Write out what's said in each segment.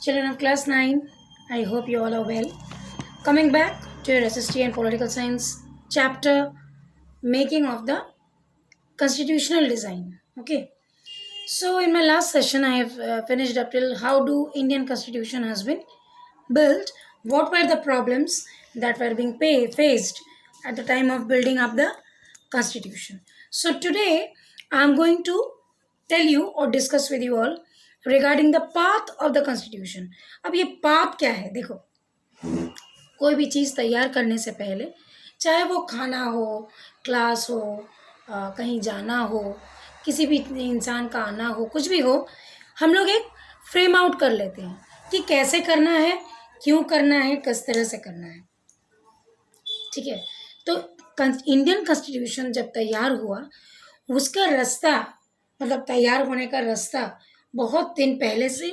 Children of class 9, I hope you all are well. Coming back to your SST and Political Science chapter, Making of the Constitutional Design. Okay. So in my last session, I have finished up till how do Indian Constitution has been built, what were the problems that were being faced at the time of building up the Constitution. So today, I am going to tell you or discuss with you all regarding the path of the Constitution. अब ये path क्या है? देखो, कोई भी चीज़ तैयार करने से पहले, चाहे वो खाना हो, क्लास हो, कहीं जाना हो, किसी भी इंसान का आना हो, कुछ भी हो, हम लोग एक फ्रेम आउट कर लेते हैं कि कैसे करना है, क्यों करना है, किस तरह से करना है. ठीक है. तो इंडियन कॉन्स्टिट्यूशन जब तैयार हुआ, उसका रास्ता मतलब तैयार होने का रास्ता बहुत दिन पहले से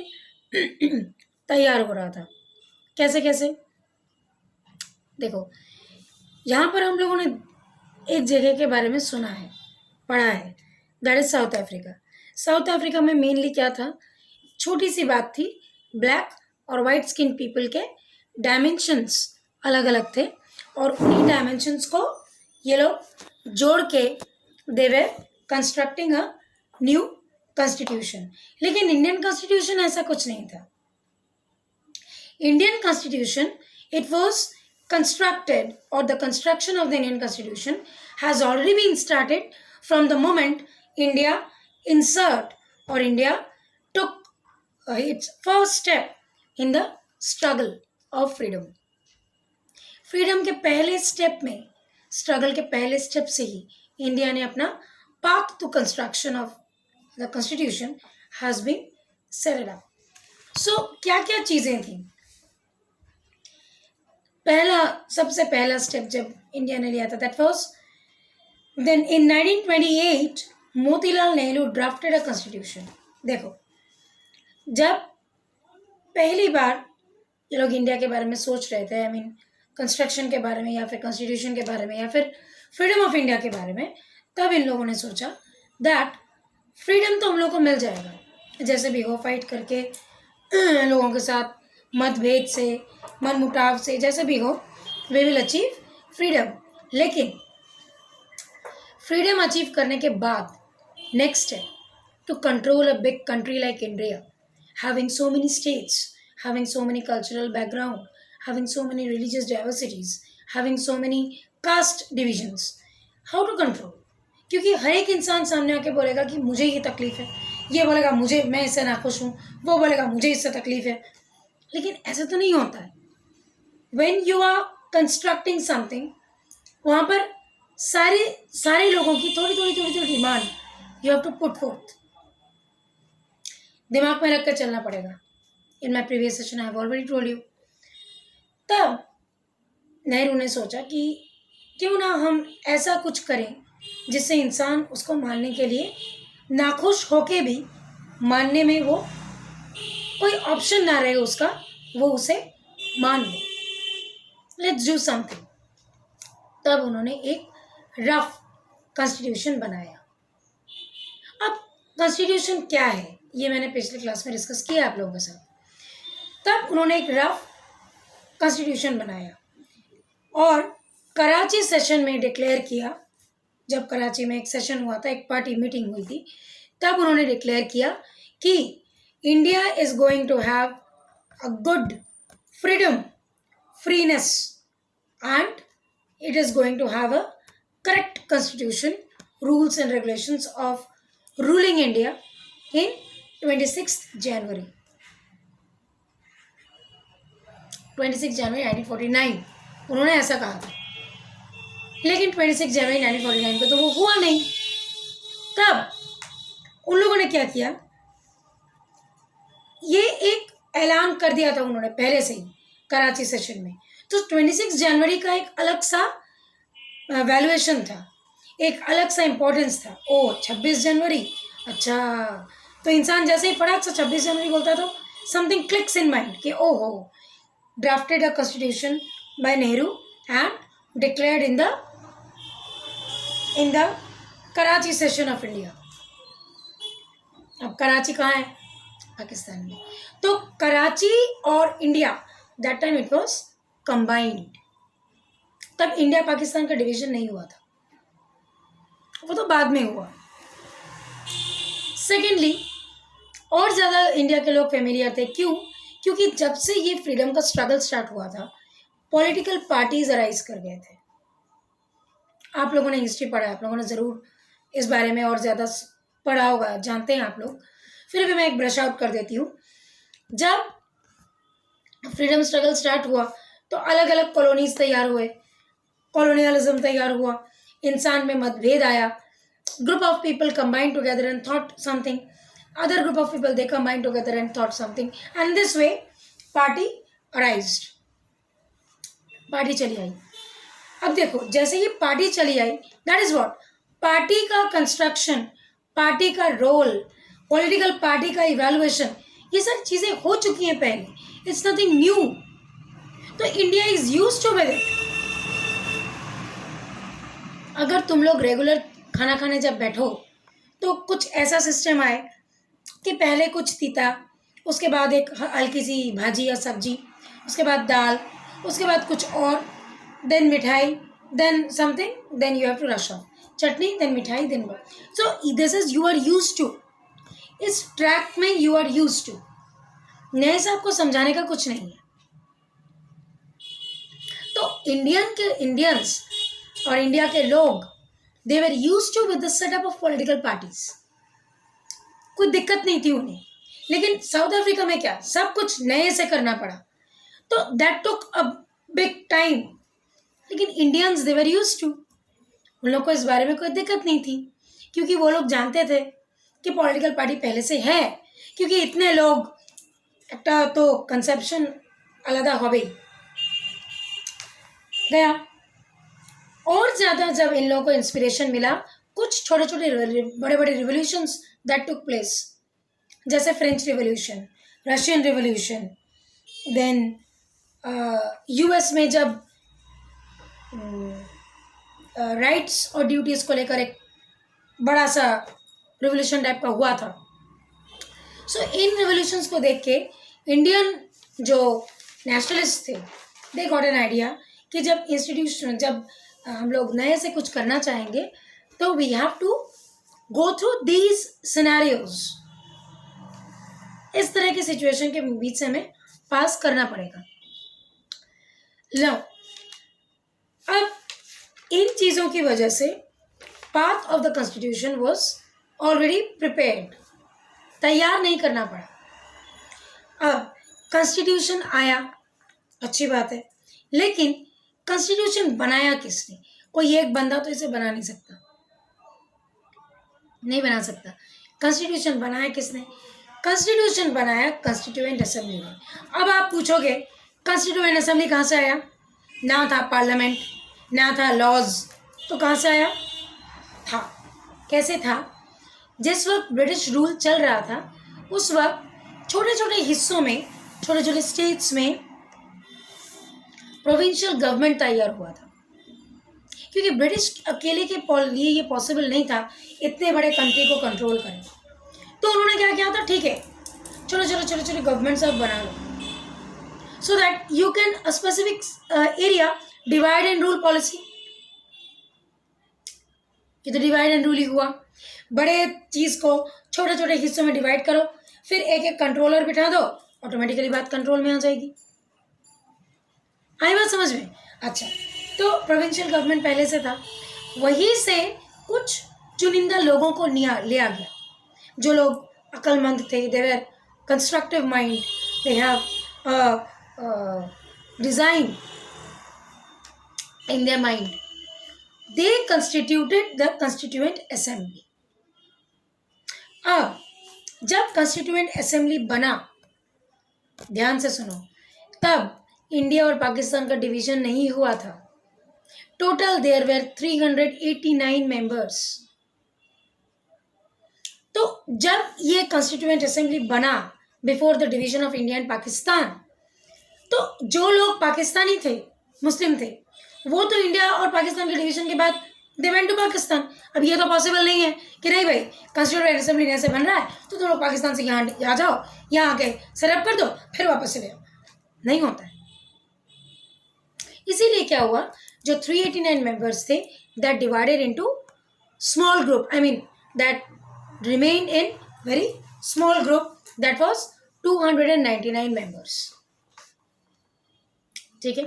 तैयार हो रहा था. कैसे कैसे देखो, यहाँ पर हम लोगों ने एक जगह के बारे में सुना है, पढ़ा है, that is south Africa. South Africa में मेनली क्या था, छोटी सी बात थी, ब्लैक और वाइट स्किन पीपल के डायमेंशंस अलग अलग थे और उन्हीं डायमेंशंस को ये लोग जोड़ के दे वे कंस्ट्रक्टिंग अ न्यू कॉन्स्टिट्यूशन. लेकिन इंडियन कॉन्स्टिट्यूशन ऐसा कुछ नहीं था. Indian constitution, it was constructed, or the construction of the Indian Constitution has already been started from the moment India took its first step in the struggle of freedom. Freedom के पहले step में, struggle के पहले step से ही India ने अपना path to construction of the Constitution has been set it up. So क्या क्या चीज़ें थी? सबसे पहला स्टेप जब इंडिया ने लिया था, that was then in 1928 Motilal Nehru drafted a constitution. देखो, जब पहली बार ये लोग इंडिया के बारे में सोच रहे थे, आई मीन कंस्ट्रक्शन के बारे में या फिर कॉन्स्टिट्यूशन के बारे में या फिर फ्रीडम ऑफ इंडिया के बारे में, तब इन लोगों ने सोचा दैट फ्रीडम तो हम लोग को मिल जाएगा, जैसे भी हो फाइट करके लोगों के साथ मतभेद से, मनमुटाव से, जैसे भी हो, वी विल अचीव फ्रीडम. लेकिन फ्रीडम अचीव करने के बाद next step to control a big country like India, having so many states, having so many cultural background, having so many religious diversities, having so many caste divisions, how to control. क्योंकि हर एक इंसान सामने आके बोलेगा कि मुझे ये तकलीफ है, ये बोलेगा मुझे, मैं इससे नाखुश हूँ, वो बोलेगा मुझे इससे तकलीफ है. लेकिन ऐसा तो नहीं होता है. When you are constructing something, वहाँ पर सारे लोगों की थोड़ी demand you have to put forth. दिमाग में रख कर चलना पड़ेगा. In my previous session I have already told you. तब नेहरू ने सोचा कि क्यों ना हम ऐसा कुछ करें जिससे इंसान उसको मानने के लिए नाखुश होके भी मानने में वो कोई ऑप्शन ना रहे उसका, वो उसे मान ले. Let's do something. तब उन्होंने एक रफ कॉन्स्टिट्यूशन बनाया. अब कॉन्स्टिट्यूशन क्या है ये मैंने पिछले क्लास में डिस्कस किया आप लोगों के साथ. तब उन्होंने एक रफ कॉन्स्टिट्यूशन बनाया और कराची सेशन में डिक्लेयर किया. जब कराची में एक सेशन हुआ था, एक पार्टी मीटिंग हुई थी, तब उन्होंने डिक्लेयर किया कि India is going to have a good freedom, freeness, and it is going to have a correct constitution, rules and regulations of ruling India in 26th January 1949. उन्होंने ऐसा कहा था. लेकिन 26 जनवरी 1949 को तो वो हुआ नहीं. तब उन लोगों ने क्या किया, ये एक ऐलान कर दिया था उन्होंने पहले से ही कराची सेशन में. तो 26 जनवरी का एक अलग सा वैल्यूएशन था, एक अलग सा इम्पोर्टेंस था. ओ 26 जनवरी, अच्छा. तो इंसान जैसे ही फटाक से 26 जनवरी बोलता तो समथिंग क्लिक्स इन माइंड कि ओहो, drafted a constitution bye Nehru and declared in the Karachi session of India. अब कराची कहाँ है? पाकिस्तान में। तो कराची और India that time it was combined. तब इंडिया पाकिस्तान का डिवीजन नहीं हुआ था, वो तो बाद में हुआ। सेकेंडली, और ज़्यादा इंडिया के लोग फेमिलियर थे, क्यों? क्योंकि जब से ये फ्रीडम का स्ट्रगल स्टार्ट हुआ था, पॉलिटिकल पार्टीज अराइज कर गए थे। आप लोगों ने हिस्ट्री पढ़ा है, आप लोगों ने ज़रूर इस बारे में और ज़्यादा पढ़ा होगा, जानते हैं आप लोग, फिर भी मैं एक ब्रश आउट कर देती हूँ। जब फ्रीडम स्ट्रगल स्टार्ट हुआ तो अलग अलग कॉलोनीज तैयार हुए, कॉलोनियलिज्म तैयार हुआ, इंसान में मतभेद आया, group of people combined together and thought something, other group of people they combined together and thought something, and this way party arised, party चली आई। अब देखो, जैसे ये पार्टी चली आई, दैट इज व्हाट, पार्टी का कंस्ट्रक्शन, पार्टी का रोल, पॉलिटिकल पार्टी का इवैल्यूएशन, ये सारी चीजें हो चुकी हैं पहले, इट्स नथिंग न्यू। तो India is used to with it. अगर तुम लोग रेगुलर खाना खाने जब बैठो तो कुछ ऐसा सिस्टम आए कि पहले कुछ तीता, उसके बाद एक हल्की सी भाजी या सब्जी, उसके बाद दाल, उसके बाद कुछ और, then mithai, then something, then you have to rush off, chutney, then mithai, then वो। So this is you are used to, इस ट्रैक में यू आर यूज्ड टू। नए से आपको समझाने का कुछ नहीं है। तो इंडियंस और इंडिया के लोग, they were used to with the setup of political parties, कोई दिक्कत नहीं थी उन्हें। लेकिन साउथ अफ्रीका में क्या, सब कुछ नए से करना पड़ा, तो that took a big time. लेकिन Indians they were used to, उन लोग को इस बारे में कोई दिक्कत नहीं थी, क्योंकि वो लोग जानते थे कि पॉलिटिकल पार्टी पहले से है, क्योंकि इतने लोग, एक तो कंसेप्शन अलग हो गया। और ज़्यादा जब इन लोगों को इंस्पिरेशन मिला, कुछ छोटे छोटे बड़े बड़े रिवोल्यूशंस दैट टुक प्लेस, जैसे French revolution, Russian revolution, then US में जब राइट्स और ड्यूटीज़ को लेकर एक बड़ा सा रिवोल्यूशन टाइप का हुआ था। सो इन रिवोल्यूशंस को देख के इंडियन जो नेशनलिस्ट थे, दे गॉट एन आइडिया कि जब इंस्टीट्यूशन, जब हम लोग नए से कुछ करना चाहेंगे तो we have to go through these scenarios, इस तरह की सिचुएशन के बीच से हमें पास करना पड़ेगा। लो, अब इन चीज़ों की वजह से path of the constitution was already prepared, तैयार नहीं करना पड़ा। अब कॉन्स्टिट्यूशन आया, अच्छी बात है, लेकिन कॉन्स्टिट्यूशन बनाया किसने? कोई एक बंदा तो इसे बना नहीं सकता, नहीं बना सकता। कॉन्स्टिट्यूशन बनाया किसने? कॉन्स्टिट्यूशन बनाया कॉन्स्टिट्यूएंट असेंबली ने। अब आप पूछोगे कॉन्स्टिट्यूएंट असेंबली कहाँ से आया? ना था पार्लियामेंट, ना था लॉज, तो कहाँ से आया? था। कैसे था? जिस वक्त ब्रिटिश रूल चल रहा था, उस वक्त छोटे छोटे हिस्सों में, छोटे छोटे स्टेट्स में प्रोविंशियल गवर्नमेंट तैयार हुआ था, क्योंकि ब्रिटिश अकेले के लिए ये पॉसिबल नहीं था इतने बड़े कंट्री को कंट्रोल करें। तो उन्होंने क्या किया था, ठीक है, छोटे छोटे गवर्नमेंट सब बना लो, so that you can specific area divide and rule policy. ये तो डिवाइड एंड रूल ही हुआ। बड़े चीज़ को छोटे छोटे हिस्सों में डिवाइड करो, फिर एक एक कंट्रोलर बिठा दो, ऑटोमेटिकली बात कंट्रोल में आ जाएगी। आई बात समझ में? अच्छा, तो प्रोविंशियल गवर्नमेंट पहले से था, वहीं से कुछ चुनिंदा लोगों को लिया गया, जो लोग अक्लमंद थे, they were constructive mind, they have design in their mind, they constituted the constituent assembly. अब जब कंस्टिट्यूएंट असेंबली बना, ध्यान से सुनो, तब इंडिया और पाकिस्तान का डिवीजन नहीं हुआ था। Total there were 389 members. तो जब ये कॉन्स्टिट्यूएंट असेंबली बना before the division of India and Pakistan, तो जो लोग पाकिस्तानी थे, मुस्लिम थे, वो तो इंडिया और पाकिस्तान के डिवीजन के बाद दे वेंट टू पाकिस्तान। अब ये तो पॉसिबल नहीं है कि नहीं भाई कॉन्स्टिट्यूएंट असेंबली ऐसे बन रहा है तो तुम लोग पाकिस्तान से यहाँ आ जाओ, यहाँ आके सेटअप कर दो, फिर वापस चले आओ। नहीं होता है। इसीलिए क्या हुआ, जो 389 मेंबर्स थे that divided into small group, I mean that remain in very small group, that was 299 members. ठीक है,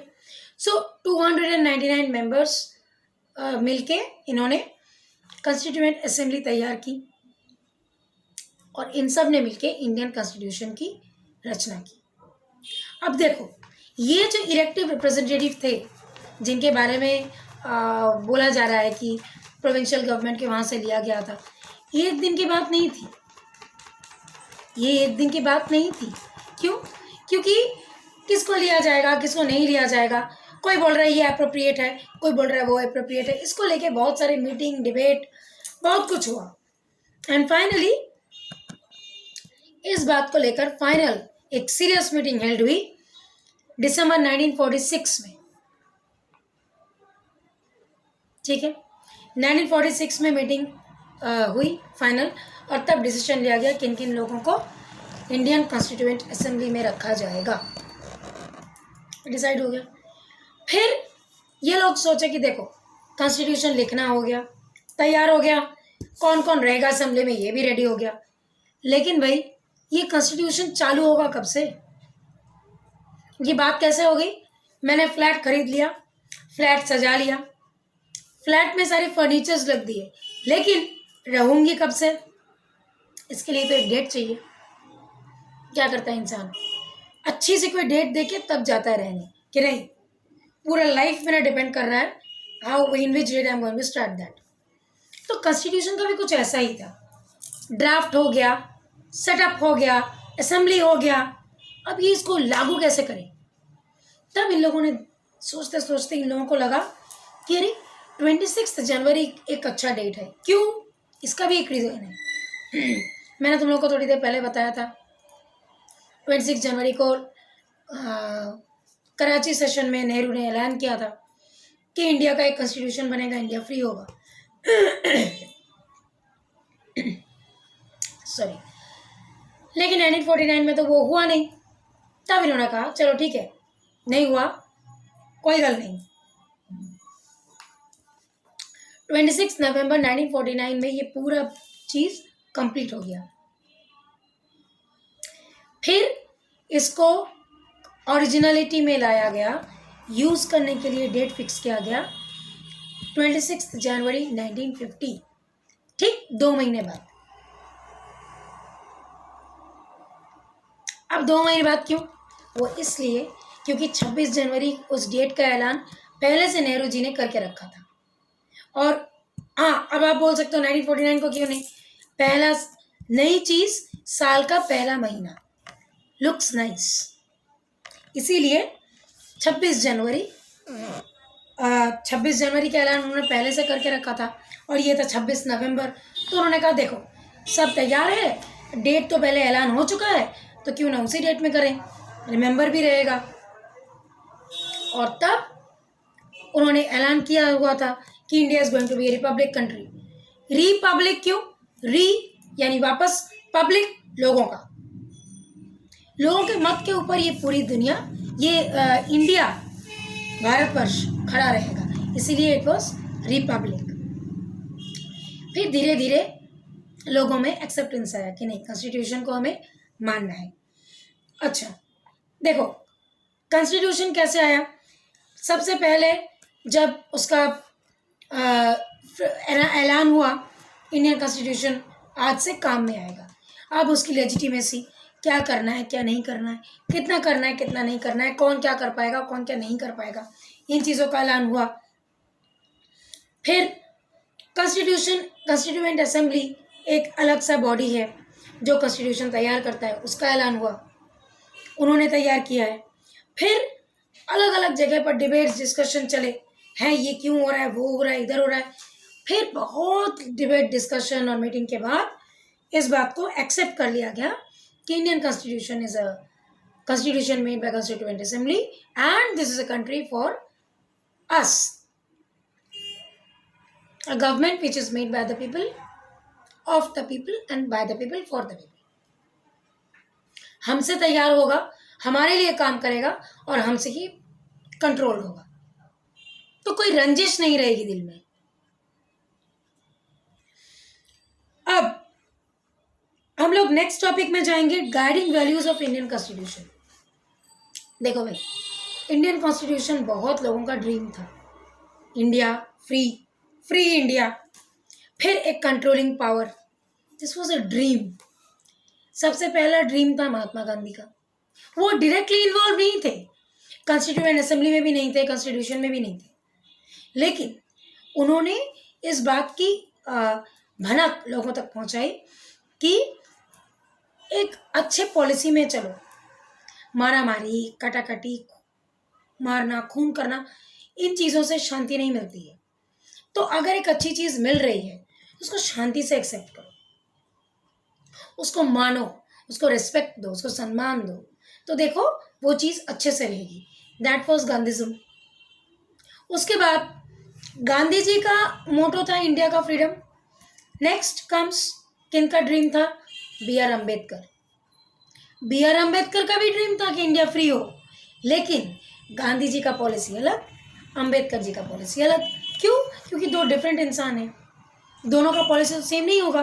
सो 299 मेंबर्स मिलके इन्होंने कॉन्स्टिट्यूएंट असेंबली तैयार की और इन सब ने मिलके इंडियन कॉन्स्टिट्यूशन की रचना की। अब देखो, ये जो इलेक्टिव रिप्रेजेंटेटिव थे जिनके बारे में बोला जा रहा है कि प्रोविंशियल गवर्नमेंट के वहाँ से लिया गया था, ये एक दिन की बात नहीं थी। ये एक दिन की बात नहीं थी। क्यों? क्योंकि किसको लिया जाएगा, किसको नहीं लिया जाएगा, कोई बोल रहा है ये अप्रोप्रिएट है, कोई बोल रहा है वो अप्रोप्रिएट है। इसको लेके बहुत सारे मीटिंग, डिबेट, बहुत कुछ हुआ एंड फाइनली इस बात को लेकर फाइनल एक सीरियस मीटिंग हेल्ड हुई दिसंबर 1946 में। ठीक है, 1946 में मीटिंग हुई फाइनल, और तब डिसीजन लिया गया किन किन लोगों को इंडियन कॉन्स्टिट्यूएंट असेंबली में रखा जाएगा। डिसाइड हो गया। फिर ये लोग सोचे कि देखो कॉन्स्टिट्यूशन लिखना हो गया, तैयार हो गया, कौन कौन रहेगा असेंबली में ये भी रेडी हो गया, लेकिन भाई ये कॉन्स्टिट्यूशन चालू होगा कब से? ये बात कैसे हो गई? मैंने फ्लैट खरीद लिया, फ्लैट सजा लिया, फ्लैट में सारे फर्नीचर्स रख दिए, लेकिन रहूंगी कब से? इसके लिए तो एक डेट चाहिए। क्या करता है इंसान? अच्छी सी कोई डेट देके तब जाता है रहने, कि नहीं पूरा लाइफ मेरा डिपेंड कर रहा है how in which date I am going to start that. तो कॉन्स्टिट्यूशन का भी कुछ ऐसा ही था। ड्राफ्ट हो गया, सेटअप हो गया, असेंबली हो गया, अब ये इसको लागू कैसे करें? तब इन लोगों ने सोचते सोचते इन लोगों को लगा कि अरे 26 जनवरी एक अच्छा डेट है। क्यों? इसका भी एक रीज़न है। मैंने तुम लोगों को थोड़ी देर पहले बताया था 26 जनवरी को कराची सेशन में नेहरू ने ऐलान किया था कि इंडिया का एक कॉन्स्टिट्यूशन बनेगा, इंडिया फ्री होगा। सॉरी, लेकिन 1949 में तो वो हुआ नहीं। तब इन्होंने कहा चलो ठीक है, नहीं हुआ कोई गल नहीं। 26 नवंबर 1949 में ये पूरा चीज़ कंप्लीट हो गया। फिर इसको ओरिजिनलिटी में लाया गया, यूज़ करने के लिए डेट फिक्स किया गया 26 जनवरी 1950, ठीक 2 महीने बाद। अब 2 महीने बाद क्यों? वो इसलिए क्योंकि 26 जनवरी उस डेट का ऐलान पहले से नेहरू जी ने करके रखा था। और हाँ, अब आप बोल सकते हो 1949 को क्यों नहीं? पहला नई चीज़, साल का पहला महीना, लुक्स नाइस, इसीलिए 26 जनवरी का ऐलान उन्होंने पहले से करके रखा था और ये था 26 नवंबर। तो उन्होंने कहा देखो सब तैयार है, डेट तो पहले ऐलान हो चुका है, तो क्यों ना उसी डेट में करें, रिमेंबर भी रहेगा। और तब उन्होंने ऐलान किया हुआ था कि India is going to be a republic country. Republic क्यों? री यानी वापस, पब्लिक लोगों का, लोगों के मत के ऊपर ये पूरी दुनिया, ये इंडिया, भारतवर्ष खड़ा रहेगा, इसीलिए इट वॉज रिपब्लिक। फिर धीरे धीरे लोगों में एक्सेप्टेंस आया कि नहीं कॉन्स्टिट्यूशन को हमें मानना है। अच्छा देखो कॉन्स्टिट्यूशन कैसे आया? सबसे पहले जब उसका ऐलान हुआ इंडियन कॉन्स्टिट्यूशन आज से काम में आएगा, अब उसकी लेजिटिमेसी, क्या करना है क्या नहीं करना है, कितना करना है कितना नहीं करना है, कौन क्या कर पाएगा कौन क्या नहीं कर पाएगा, इन चीज़ों का ऐलान हुआ। फिर कॉन्स्टिट्यूएंट असेंबली एक अलग सा बॉडी है जो कॉन्स्टिट्यूशन तैयार करता है, उसका ऐलान हुआ, उन्होंने तैयार किया है। फिर अलग अलग जगह पर डिबेट्स, डिस्कशन चले हैं, ये क्यों हो रहा है, वो हो रहा है, इधर हो रहा है। फिर बहुत डिबेट, डिस्कशन और मीटिंग के बाद इस बात को एक्सेप्ट कर लिया गया कि Indian constitution is a constitution made by constituent assembly and this is a country for us. A government which is made by the people, of the people and by the people for the people. हमसे तैयार होगा, हमारे लिए काम करेगा और हमसे ही control होगा, तो कोई रंजिश नहीं रहेगी दिल में। अब हम लोग नेक्स्ट टॉपिक में जाएंगे, guiding values of Indian constitution. देखो भाई, इंडियन कॉन्स्टिट्यूशन बहुत लोगों का ड्रीम था। इंडिया फ्री इंडिया, फिर एक controlling power, this was a dream. सबसे पहला ड्रीम था महात्मा गांधी का। वो डायरेक्टली इन्वॉल्व नहीं थे, कॉन्स्टिट्यूएंट असेंबली में भी नहीं थे, कॉन्स्टिट्यूशन में भी नहीं थे, लेकिन उन्होंने इस बात की भनक लोगों तक पहुंचाई कि एक अच्छे पॉलिसी में चलो, मारामारी, कटाकटी, मारना, खून करना, इन चीज़ों से शांति नहीं मिलती है। तो अगर एक अच्छी चीज़ मिल रही है, उसको शांति से एक्सेप्ट करो, उसको मानो, उसको रिस्पेक्ट दो, उसको सम्मान दो, तो देखो वो चीज़ अच्छे से रहेगी। That was Gandhism. उसके बाद गांधी जी का मोटो था इंडिया का फ्रीडम। नेक्स्ट कम्स, किनका ड्रीम था? B R Ambedkar. B R Ambedkar का भी ड्रीम था कि इंडिया फ्री हो, लेकिन गांधी जी का पॉलिसी अलग, अम्बेडकर जी का पॉलिसी अलग। क्यों? क्योंकि दो डिफरेंट इंसान हैं, दोनों का पॉलिसी तो सेम नहीं होगा,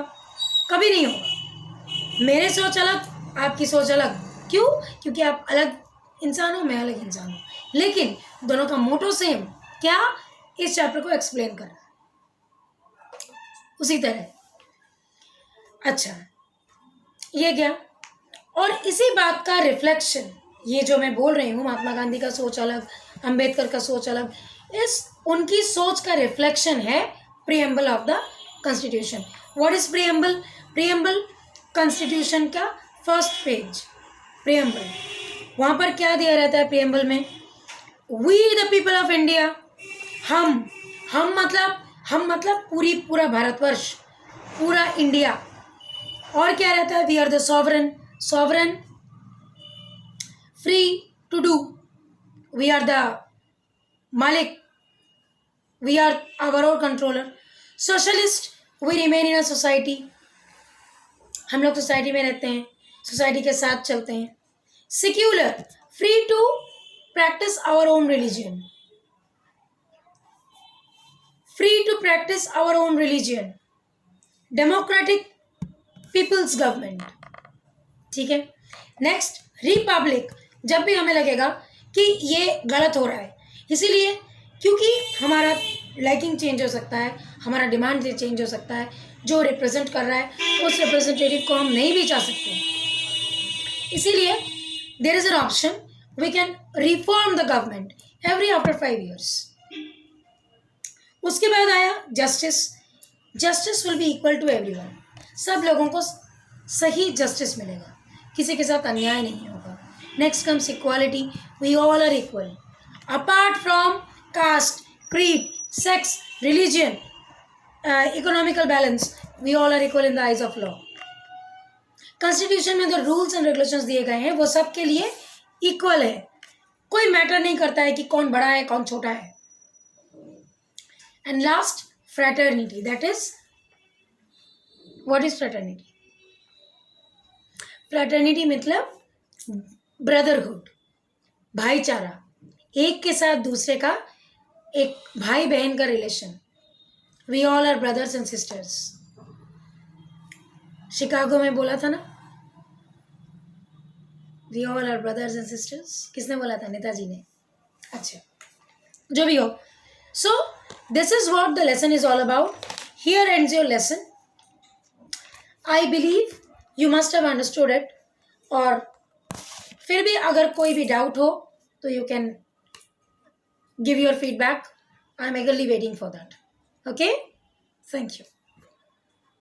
कभी नहीं होगा। मेरे सोच अलग, आपकी सोच अलग। क्यों? क्योंकि आप अलग इंसान हो, मैं अलग इंसान हूँ, लेकिन दोनों का मोटो सेम। क्या? इस चैप्टर को एक्सप्लेन करना। उसी तरह, अच्छा, ये क्या? और इसी बात का रिफ्लेक्शन, ये जो मैं बोल रही हूँ, महात्मा गांधी का सोच अलग, अंबेडकर का सोच अलग, इस उनकी सोच का रिफ्लेक्शन है preamble of the constitution. What is preamble? Preamble constitution का फर्स्ट पेज, प्रीएम्बल। वहाँ पर क्या दिया रहता है प्रीएम्बल में? We the people of India, हम मतलब पूरा भारतवर्ष, पूरा इंडिया। और क्या रहता है? We are the sovereign free to do, we are the मालिक, we are our own controller. Socialist, we remain in a society, हम लोग सोसाइटी में रहते हैं, सोसाइटी के साथ चलते हैं। Secular, free to practise our own religion, free to practise our own religion. Democratic, people's government, ठीक है। नेक्स्ट, रिपब्लिक, जब भी हमें लगेगा कि ये गलत हो रहा है, इसीलिए क्योंकि हमारा लाइकिंग चेंज हो सकता है, हमारा डिमांड चेंज हो सकता है, जो रिप्रेजेंट कर रहा है उस रिप्रेजेंटेटिव को हम नहीं भी चाह सकते, इसीलिए there is an option, we can reform the government every after 5 years। उसके बाद आया justice. Justice will be equal to everyone, सब लोगों को सही जस्टिस मिलेगा, किसी के साथ अन्याय नहीं होगा। Next comes equality, we all are equal apart from caste, creed, sex, religion, economical balance, we all are equal in the eyes of law. Constitution में जो रूल्स एंड रेगुलेशंस दिए गए हैं वो सबके लिए इक्वल है, कोई मैटर नहीं करता है कि कौन बड़ा है कौन छोटा है। And last, fraternity, that is, what is fraternity? Fraternity मतलब ब्रदरहुड, भाईचारा, एक के साथ दूसरे का, एक भाई बहन का relation. We all are brothers and sisters. Chicago में बोला था ना, we all are brothers and sisters, किसने बोला था? नेताजी ने। अच्छा, जो भी हो, so this is what the lesson is all about. Here ends your lesson. I believe you must have understood it, और फिर भी अगर कोई भी डाउट हो तो you can give your feedback. I am eagerly waiting for that. Okay? Thank you.